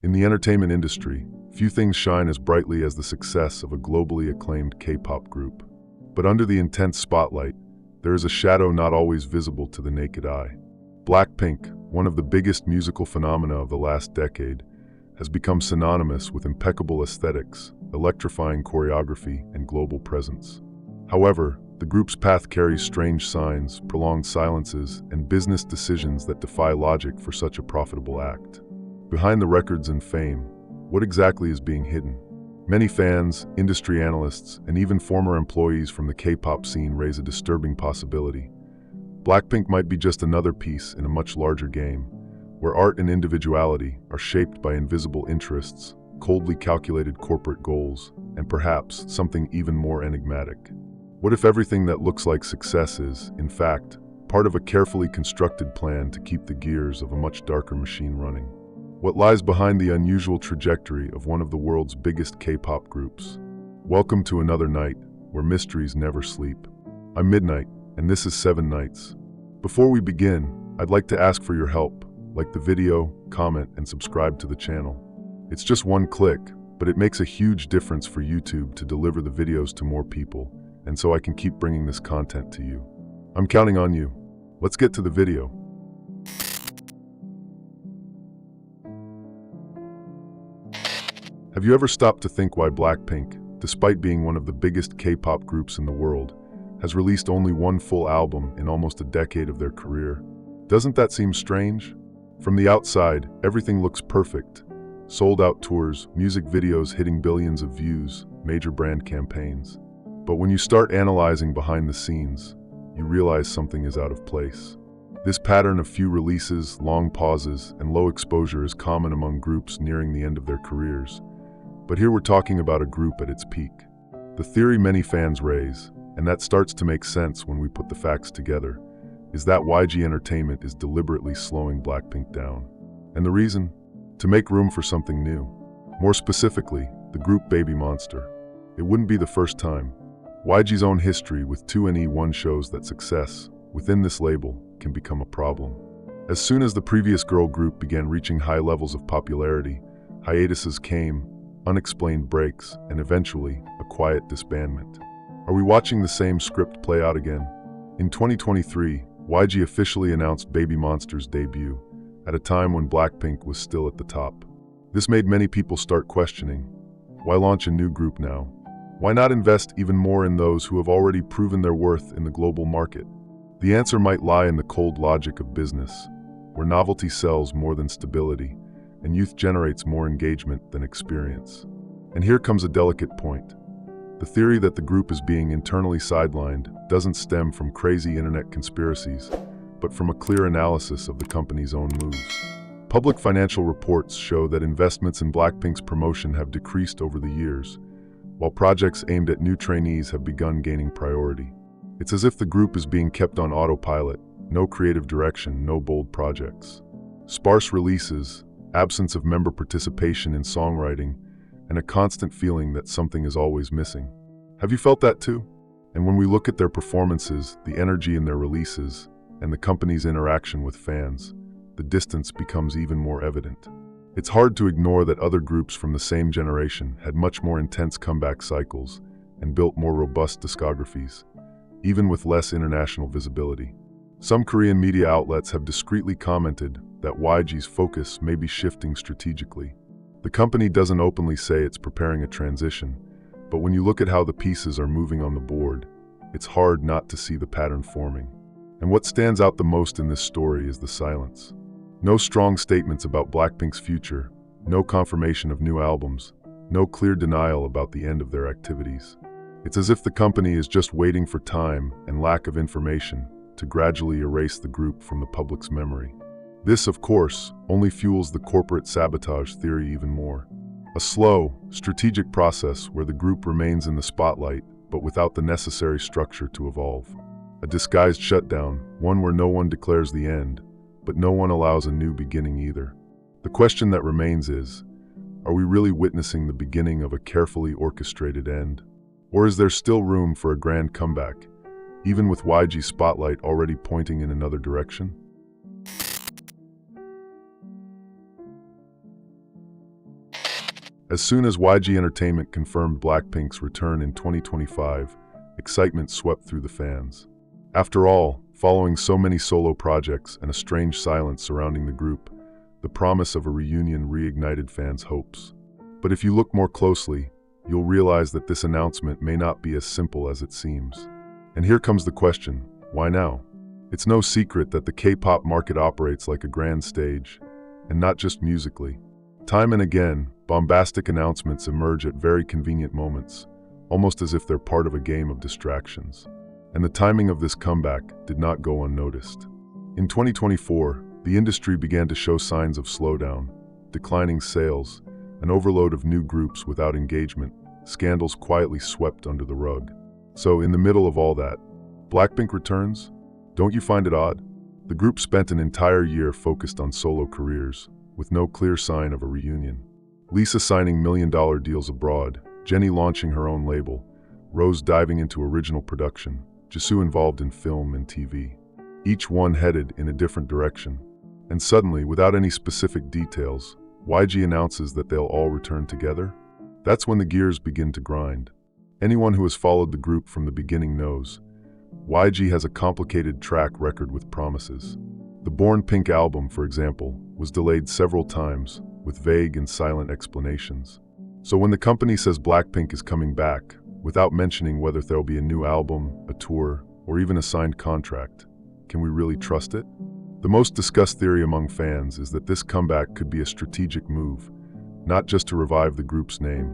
In the entertainment industry, few things shine as brightly as the success of a globally acclaimed K-pop group. But under the intense spotlight, there is a shadow not always visible to the naked eye. Blackpink, one of the biggest musical phenomena of the last decade, has become synonymous with impeccable aesthetics, electrifying choreography, and global presence. However, the group's path carries strange signs, prolonged silences, and business decisions that defy logic for such a profitable act. Behind the records and fame, what exactly is being hidden? Many fans, industry analysts, and even former employees from the K-pop scene raise a disturbing possibility. Blackpink might be just another piece in a much larger game, where art and individuality are shaped by invisible interests, coldly calculated corporate goals, and perhaps something even more enigmatic. What if everything that looks like success is, in fact, part of a carefully constructed plan to keep the gears of a much darker machine running? What lies behind the unusual trajectory of one of the world's biggest K-pop groups? Welcome to another night where mysteries never sleep. I'm Midnight, and this is 7 Nights. Before we begin, I'd like to ask for your help. Like the video, comment, and subscribe to the channel. It's just one click, but it makes a huge difference for YouTube to deliver the videos to more people, and so I can keep bringing this content to you. I'm counting on you. Let's get to the video. Have you ever stopped to think why Blackpink, despite being one of the biggest K-pop groups in the world, has released only one full album in almost a decade of their career? Doesn't that seem strange? From the outside, everything looks perfect. Sold-out tours, music videos hitting billions of views, major brand campaigns. But when you start analyzing behind the scenes, you realize something is out of place. This pattern of few releases, long pauses, and low exposure is common among groups nearing the end of their careers. But here we're talking about a group at its peak. The theory many fans raise, and that starts to make sense when we put the facts together, is that YG Entertainment is deliberately slowing Blackpink down. And the reason? To make room for something new. More specifically, the group Baby Monster. It wouldn't be the first time. YG's own history with 2NE1 shows that success, within this label, can become a problem. As soon as the previous girl group began reaching high levels of popularity, hiatuses came, unexplained breaks, and eventually, a quiet disbandment. Are we watching the same script play out again? In 2023, YG officially announced Baby Monster's debut, at a time when Blackpink was still at the top. This made many people start questioning, why launch a new group now? Why not invest even more in those who have already proven their worth in the global market? The answer might lie in the cold logic of business, where novelty sells more than stability, and youth generates more engagement than experience. And here comes a delicate point. The theory that the group is being internally sidelined doesn't stem from crazy internet conspiracies, but from a clear analysis of the company's own moves. Public financial reports show that investments in Blackpink's promotion have decreased over the years, while projects aimed at new trainees have begun gaining priority. It's as if the group is being kept on autopilot, no creative direction, no bold projects. Sparse releases, absence of member participation in songwriting, and a constant feeling that something is always missing. Have you felt that too? And when we look at their performances, the energy in their releases, and the company's interaction with fans, the distance becomes even more evident. It's hard to ignore that other groups from the same generation had much more intense comeback cycles and built more robust discographies, even with less international visibility. Some Korean media outlets have discreetly commented that YG's focus may be shifting strategically. The company doesn't openly say it's preparing a transition, but when you look at how the pieces are moving on the board, it's hard not to see the pattern forming. And what stands out the most in this story is the silence. No strong statements about Blackpink's future, no confirmation of new albums, no clear denial about the end of their activities. It's as if the company is just waiting for time and lack of information to gradually erase the group from the public's memory. This, of course, only fuels the corporate sabotage theory even more. A slow, strategic process where the group remains in the spotlight, but without the necessary structure to evolve. A disguised shutdown, one where no one declares the end, but no one allows a new beginning either. The question that remains is, are we really witnessing the beginning of a carefully orchestrated end? Or is there still room for a grand comeback, even with YG's spotlight already pointing in another direction? As soon as YG Entertainment confirmed Blackpink's return in 2025, excitement swept through the fans. After all, following so many solo projects and a strange silence surrounding the group, the promise of a reunion reignited fans' hopes. But if you look more closely, you'll realize that this announcement may not be as simple as it seems. And here comes the question, why now? It's no secret that the K-pop market operates like a grand stage, and not just musically. Time and again, bombastic announcements emerge at very convenient moments, almost as if they're part of a game of distractions. And the timing of this comeback did not go unnoticed. In 2024, the industry began to show signs of slowdown, declining sales, an overload of new groups without engagement, scandals quietly swept under the rug. So, in the middle of all that, Blackpink returns? Don't you find it odd? The group spent an entire year focused on solo careers, with no clear sign of a reunion. Lisa signing million-dollar deals abroad, Jennie launching her own label, Rose diving into original production, Jisoo involved in film and TV. Each one headed in a different direction. And suddenly, without any specific details, YG announces that they'll all return together? That's when the gears begin to grind. Anyone who has followed the group from the beginning knows YG has a complicated track record with promises. The Born Pink album, for example, was delayed several times, with vague and silent explanations. So when the company says Blackpink is coming back, without mentioning whether there'll be a new album, a tour, or even a signed contract, can we really trust it? The most discussed theory among fans is that this comeback could be a strategic move, not just to revive the group's name,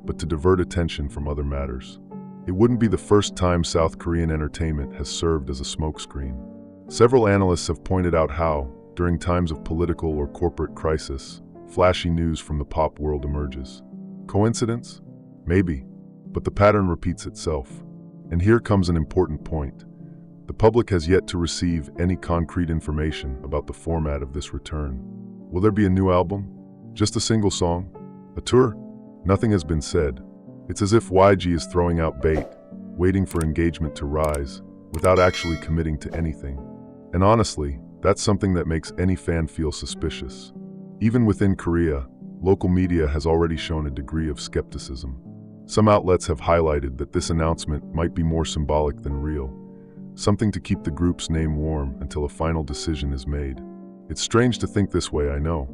but to divert attention from other matters. It wouldn't be the first time South Korean entertainment has served as a smokescreen. Several analysts have pointed out how, during times of political or corporate crisis, flashy news from the pop world emerges. Coincidence? Maybe, but the pattern repeats itself. And here comes an important point. The public has yet to receive any concrete information about the format of this return. Will there be a new album? Just a single song? A tour? Nothing has been said. It's as if YG is throwing out bait, waiting for engagement to rise, without actually committing to anything. And honestly, that's something that makes any fan feel suspicious. Even within Korea, local media has already shown a degree of skepticism. Some outlets have highlighted that this announcement might be more symbolic than real, something to keep the group's name warm until a final decision is made. It's strange to think this way, I know,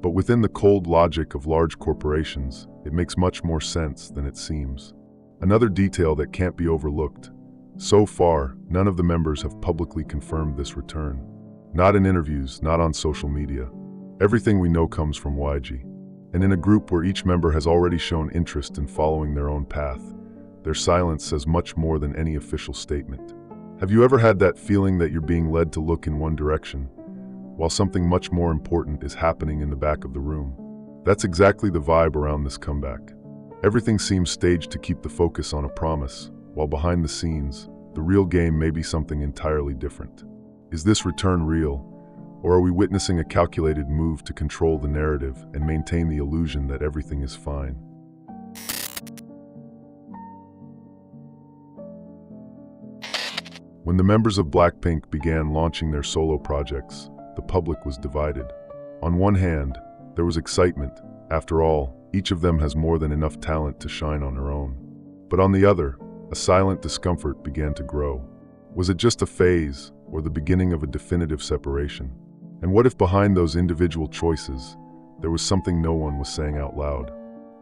but within the cold logic of large corporations, it makes much more sense than it seems. Another detail that can't be overlooked. So far, none of the members have publicly confirmed this return. Not in interviews, not on social media. Everything we know comes from YG. And in a group where each member has already shown interest in following their own path, their silence says much more than any official statement. Have you ever had that feeling that you're being led to look in one direction, while something much more important is happening in the back of the room? That's exactly the vibe around this comeback. Everything seems staged to keep the focus on a promise, while behind the scenes, the real game may be something entirely different. Is this return real, or are we witnessing a calculated move to control the narrative and maintain the illusion that everything is fine? When the members of Blackpink began launching their solo projects, the public was divided. On one hand, there was excitement. After all, each of them has more than enough talent to shine on her own. But on the other, a silent discomfort began to grow. Was it just a phase, or the beginning of a definitive separation? And what if behind those individual choices, there was something no one was saying out loud?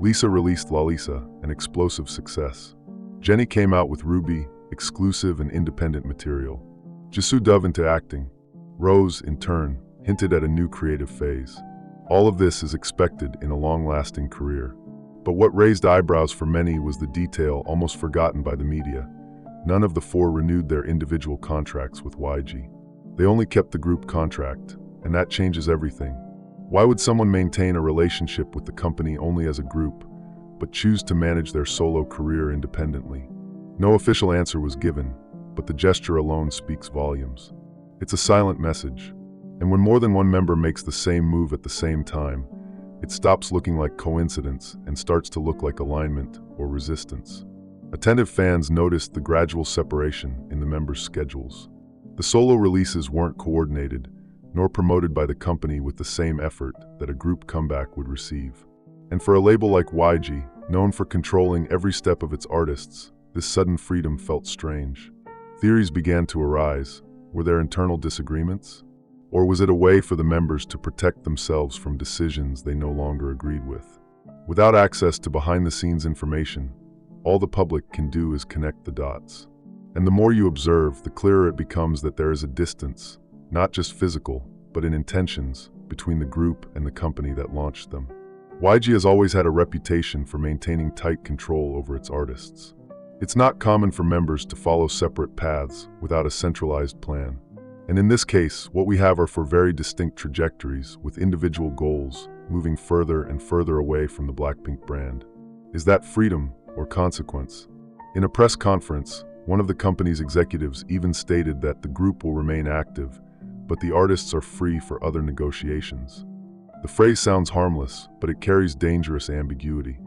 Lisa released La Lisa, an explosive success. Jennie came out with Ruby, exclusive and independent material. Jisoo dove into acting. Rose, in turn, hinted at a new creative phase. All of this is expected in a long-lasting career. But what raised eyebrows for many was the detail almost forgotten by the media. None of the four renewed their individual contracts with YG. They only kept the group contract, and that changes everything. Why would someone maintain a relationship with the company only as a group, but choose to manage their solo career independently? No official answer was given, but the gesture alone speaks volumes. It's a silent message, and when more than one member makes the same move at the same time, it stops looking like coincidence and starts to look like alignment or resistance. Attentive fans noticed the gradual separation in the members' schedules. The solo releases weren't coordinated, nor promoted by the company with the same effort that a group comeback would receive. And for a label like YG, known for controlling every step of its artists, this sudden freedom felt strange. Theories began to arise. Were there internal disagreements? Or was it a way for the members to protect themselves from decisions they no longer agreed with? Without access to behind-the-scenes information, all the public can do is connect the dots. And the more you observe, the clearer it becomes that there is a distance, not just physical, but in intentions, between the group and the company that launched them. YG has always had a reputation for maintaining tight control over its artists. It's not common for members to follow separate paths without a centralized plan. And in this case, what we have are four very distinct trajectories with individual goals moving further and further away from the Blackpink brand. Is that freedom or consequence? In a press conference, one of the company's executives even stated that the group will remain active, but the artists are free for other negotiations. The phrase sounds harmless, but it carries dangerous ambiguity.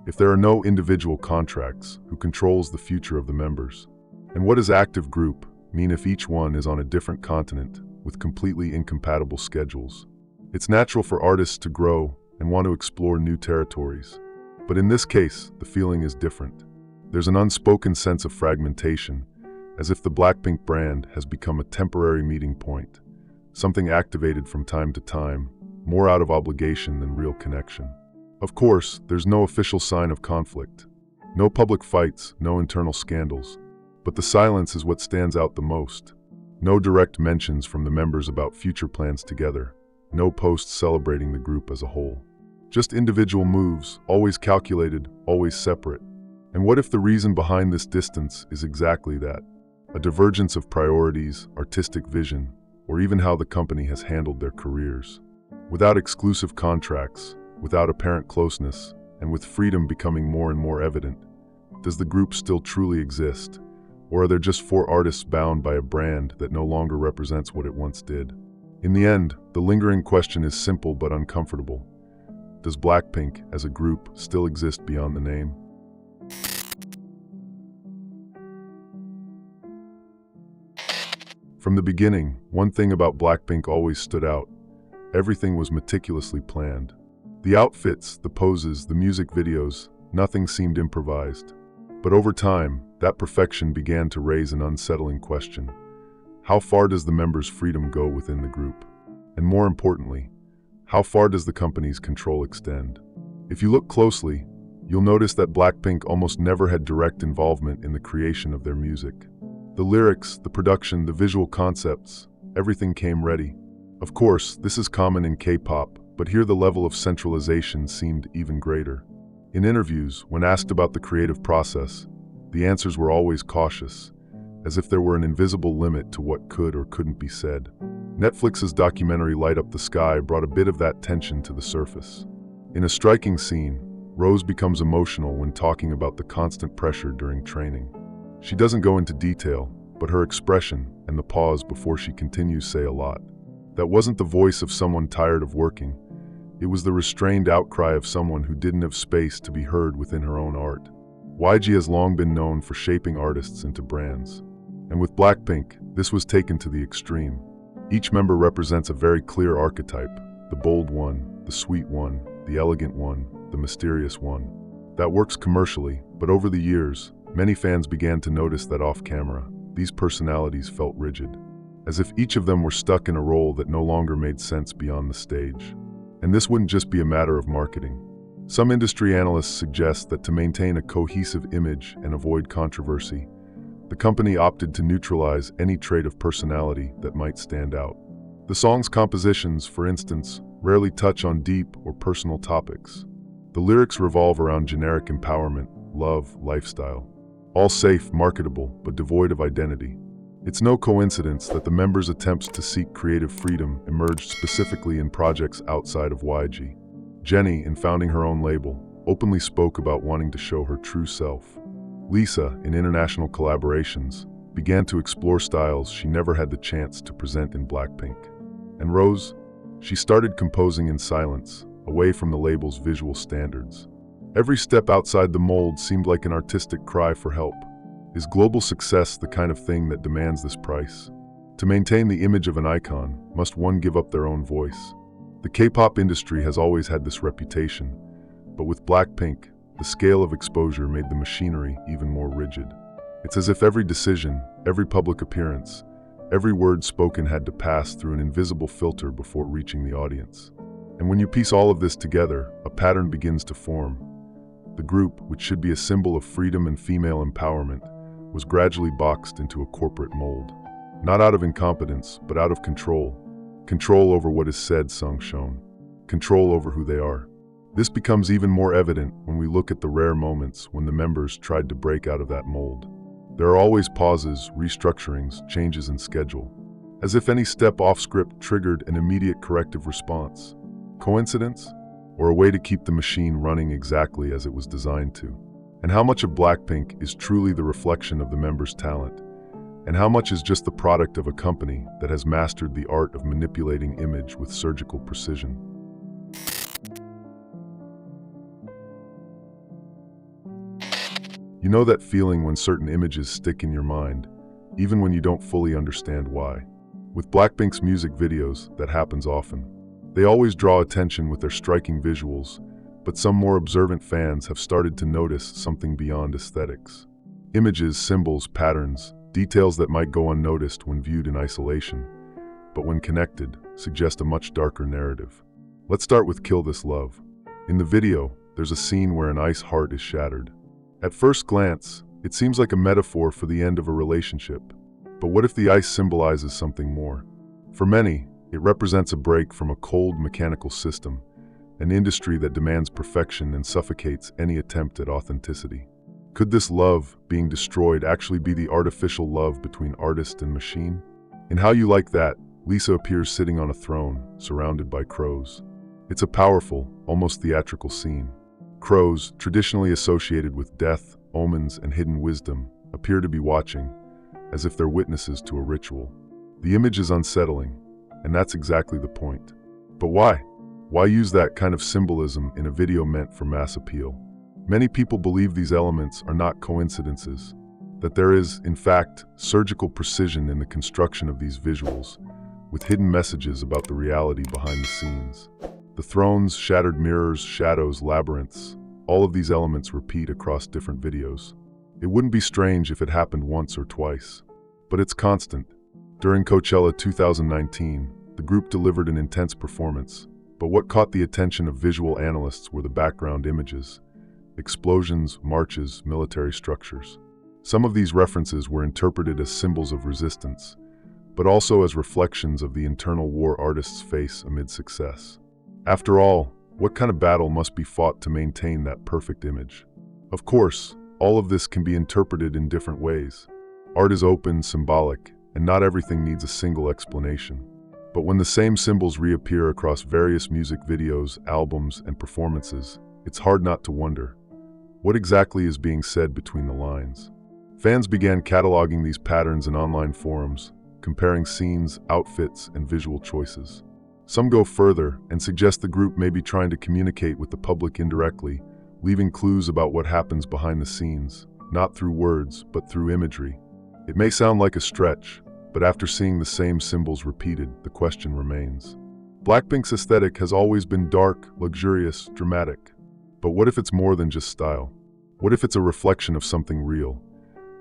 If there are no individual contracts, who controls the future of the members? And what does active group mean if each one is on a different continent with completely incompatible schedules? It's natural for artists to grow and want to explore new territories. But in this case, the feeling is different. There's an unspoken sense of fragmentation, as if the Blackpink brand has become a temporary meeting point, something activated from time to time, more out of obligation than real connection. Of course, there's no official sign of conflict. No public fights, no internal scandals. But the silence is what stands out the most. No direct mentions from the members about future plans together. No posts celebrating the group as a whole. Just individual moves, always calculated, always separate. And what if the reason behind this distance is exactly that? A divergence of priorities, artistic vision, or even how the company has handled their careers. Without exclusive contracts, without apparent closeness, and with freedom becoming more and more evident, does the group still truly exist? Or are there just four artists bound by a brand that no longer represents what it once did? In the end, the lingering question is simple but uncomfortable. Does Blackpink, as a group, still exist beyond the name? From the beginning, one thing about Blackpink always stood out. Everything was meticulously planned. The outfits, the poses, the music videos, nothing seemed improvised. But over time, that perfection began to raise an unsettling question. How far does the members' freedom go within the group? And more importantly, how far does the company's control extend? If you look closely, you'll notice that Blackpink almost never had direct involvement in the creation of their music. The lyrics, the production, the visual concepts, everything came ready. Of course, this is common in K-pop, but here the level of centralization seemed even greater. In interviews, when asked about the creative process, the answers were always cautious, as if there were an invisible limit to what could or couldn't be said. Netflix's documentary Light Up the Sky brought a bit of that tension to the surface. In a striking scene, Rose becomes emotional when talking about the constant pressure during training. She doesn't go into detail, but her expression and the pause before she continues say a lot. That wasn't the voice of someone tired of working. It was the restrained outcry of someone who didn't have space to be heard within her own art. YG has long been known for shaping artists into brands. And with Blackpink, this was taken to the extreme. Each member represents a very clear archetype, the bold one, the sweet one, the elegant one, the mysterious one. That works commercially, but over the years, many fans began to notice that off-camera, these personalities felt rigid, as if each of them were stuck in a role that no longer made sense beyond the stage. And this wouldn't just be a matter of marketing. Some industry analysts suggest that to maintain a cohesive image and avoid controversy, the company opted to neutralize any trait of personality that might stand out. The song's compositions, for instance, rarely touch on deep or personal topics. The lyrics revolve around generic empowerment, love, lifestyle. All safe, marketable, but devoid of identity. It's no coincidence that the members' attempts to seek creative freedom emerged specifically in projects outside of YG. Jennie, in founding her own label, openly spoke about wanting to show her true self. Lisa, in international collaborations, began to explore styles she never had the chance to present in Blackpink. And Rose, she started composing in silence, away from the label's visual standards. Every step outside the mold seemed like an artistic cry for help. Is global success the kind of thing that demands this price? To maintain the image of an icon, must one give up their own voice? The K-pop industry has always had this reputation, But with Blackpink, the scale of exposure made the machinery even more rigid. It's as if every decision, every public appearance, every word spoken had to pass through an invisible filter before reaching the audience. And when you piece all of this together, a pattern begins to form. The group, which should be a symbol of freedom and female empowerment, was gradually boxed into a corporate mold. Not out of incompetence, but out of control. Control over what is said, sung, shown. Control over who they are. This becomes even more evident when we look at the rare moments when the members tried to break out of that mold. There are always pauses, restructurings, changes in schedule, as if any step off script triggered an immediate corrective response. Coincidence? Or a way to keep the machine running exactly as it was designed to? And how much of Blackpink is truly the reflection of the members' talent? And how much is just the product of a company that has mastered the art of manipulating image with surgical precision? You know that feeling when certain images stick in your mind, even when you don't fully understand why. With Blackpink's music videos, that happens often. They always draw attention with their striking visuals, but some more observant fans have started to notice something beyond aesthetics. Images, symbols, patterns, details that might go unnoticed when viewed in isolation, but when connected, suggest a much darker narrative. Let's start with Kill This Love. In the video, there's a scene where an ice heart is shattered. At first glance, it seems like a metaphor for the end of a relationship. But what if the ice symbolizes something more? For many, it represents a break from a cold mechanical system, an industry that demands perfection and suffocates any attempt at authenticity. Could this love, being destroyed, actually be the artificial love between artist and machine? In How You Like That, Lisa appears sitting on a throne, surrounded by crows. It's a powerful, almost theatrical scene. Crows, traditionally associated with death, omens, and hidden wisdom, appear to be watching, as if they're witnesses to a ritual. The image is unsettling, and that's exactly the point. But why? Why use that kind of symbolism in a video meant for mass appeal? Many people believe these elements are not coincidences, that there is, in fact, surgical precision in the construction of these visuals, with hidden messages about the reality behind the scenes. The thrones, shattered mirrors, shadows, labyrinths, all of these elements repeat across different videos. It wouldn't be strange if it happened once or twice, but it's constant. During Coachella 2019, the group delivered an intense performance, but what caught the attention of visual analysts were the background images: explosions, marches, military structures. Some of these references were interpreted as symbols of resistance, but also as reflections of the internal war artists face amid success. After all, what kind of battle must be fought to maintain that perfect image? Of course, all of this can be interpreted in different ways. Art is open, symbolic, and not everything needs a single explanation. But when the same symbols reappear across various music videos, albums, and performances, it's hard not to wonder, what exactly is being said between the lines? Fans began cataloging these patterns in online forums, comparing scenes, outfits, and visual choices. Some go further and suggest the group may be trying to communicate with the public indirectly, leaving clues about what happens behind the scenes, not through words, but through imagery. It may sound like a stretch, but after seeing the same symbols repeated, the question remains. Blackpink's aesthetic has always been dark, luxurious, dramatic. But what if it's more than just style? What if it's a reflection of something real?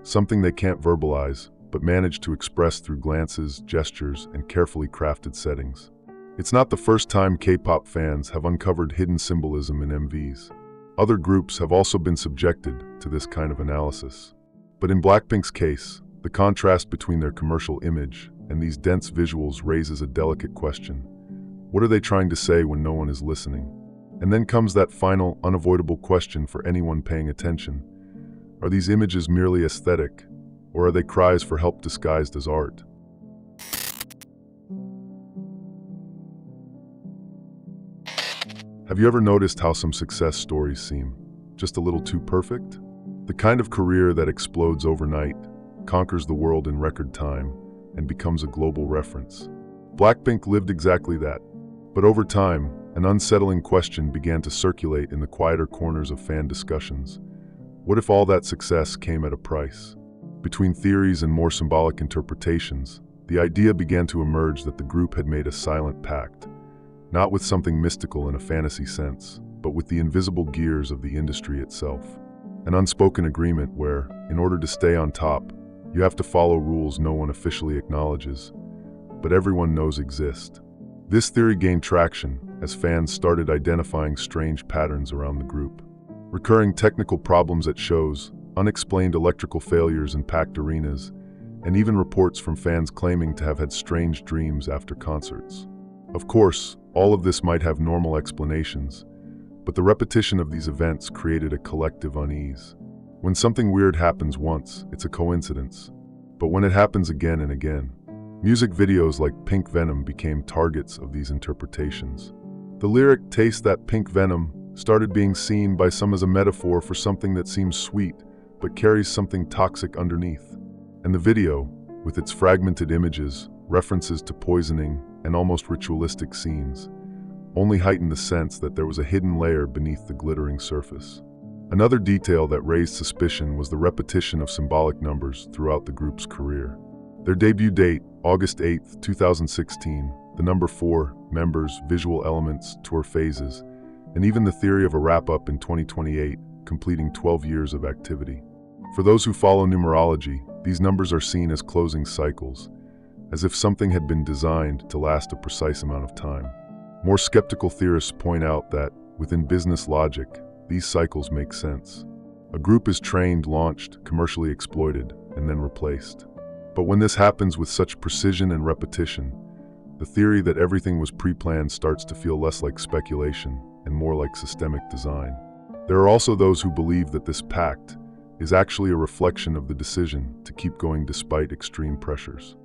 Something they can't verbalize, but manage to express through glances, gestures, and carefully crafted settings. It's not the first time K-pop fans have uncovered hidden symbolism in MVs. Other groups have also been subjected to this kind of analysis. But in Blackpink's case, the contrast between their commercial image and these dense visuals raises a delicate question. What are they trying to say when no one is listening? And then comes that final, unavoidable question for anyone paying attention. Are these images merely aesthetic, or are they cries for help disguised as art? Have you ever noticed how some success stories seem just a little too perfect? The kind of career that explodes overnight, conquers the world in record time, and becomes a global reference. Blackpink lived exactly that. But over time, an unsettling question began to circulate in the quieter corners of fan discussions. What if all that success came at a price? Between theories and more symbolic interpretations, the idea began to emerge that the group had made a silent pact, not with something mystical in a fantasy sense, but with the invisible gears of the industry itself. An unspoken agreement where, in order to stay on top, you have to follow rules no one officially acknowledges, but everyone knows exist. This theory gained traction as fans started identifying strange patterns around the group. Recurring technical problems at shows, unexplained electrical failures in packed arenas, and even reports from fans claiming to have had strange dreams after concerts. Of course, all of this might have normal explanations, but the repetition of these events created a collective unease. When something weird happens once, it's a coincidence. But when it happens again and again, music videos like Pink Venom became targets of these interpretations. The lyric "Taste that pink venom" started being seen by some as a metaphor for something that seems sweet, but carries something toxic underneath. And the video, with its fragmented images, references to poisoning, and almost ritualistic scenes, only heightened the sense that there was a hidden layer beneath the glittering surface. Another detail that raised suspicion was the repetition of symbolic numbers throughout the group's career. Their debut date, August 8, 2016, the number 4, members, visual elements, tour phases, and even the theory of a wrap-up in 2028, completing 12 years of activity. For those who follow numerology, these numbers are seen as closing cycles, as if something had been designed to last a precise amount of time. More skeptical theorists point out that, within business logic, these cycles make sense. A group is trained, launched, commercially exploited, and then replaced. But when this happens with such precision and repetition, the theory that everything was pre-planned starts to feel less like speculation and more like systemic design. There are also those who believe that this pact is actually a reflection of the decision to keep going despite extreme pressures.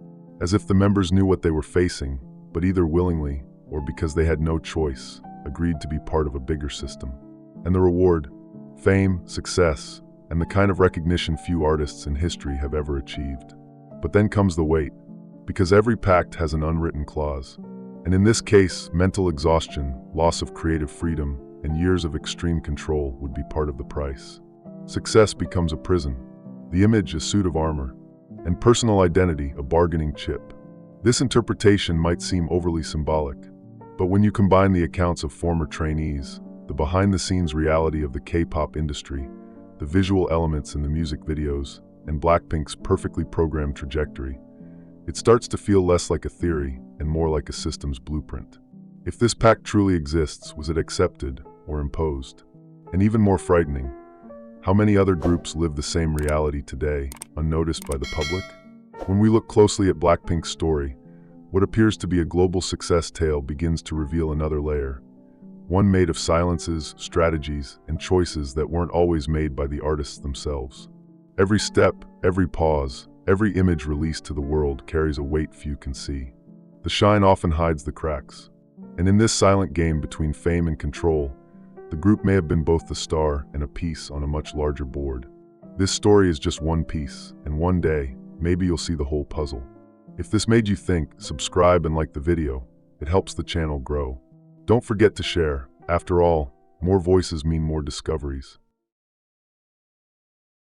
As if the members knew what they were facing, but either willingly or because they had no choice, agreed to be part of a bigger system. And the reward? Fame, success, and the kind of recognition few artists in history have ever achieved. But then comes the weight, because every pact has an unwritten clause. And in this case, mental exhaustion, loss of creative freedom, and years of extreme control would be part of the price. Success becomes a prison, the image a suit of armor, and personal identity a bargaining chip. This interpretation might seem overly symbolic, but when you combine the accounts of former trainees, the behind-the-scenes reality of the K-pop industry, the visual elements in the music videos, and Blackpink's perfectly programmed trajectory, it starts to feel less like a theory and more like a system's blueprint. If this pact truly exists, was it accepted or imposed? And even more frightening, how many other groups live the same reality today, unnoticed by the public? When we look closely at Blackpink's story, what appears to be a global success tale begins to reveal another layer, one made of silences, strategies, and choices that weren't always made by the artists themselves. Every step, every pause, every image released to the world carries a weight few can see. The shine often hides the cracks. And in this silent game between fame and control, the group may have been both the star and a piece on a much larger board. This story is just one piece, and one day, maybe you'll see the whole puzzle. If this made you think, subscribe and like the video. It helps the channel grow. Don't forget to share. After all, more voices mean more discoveries.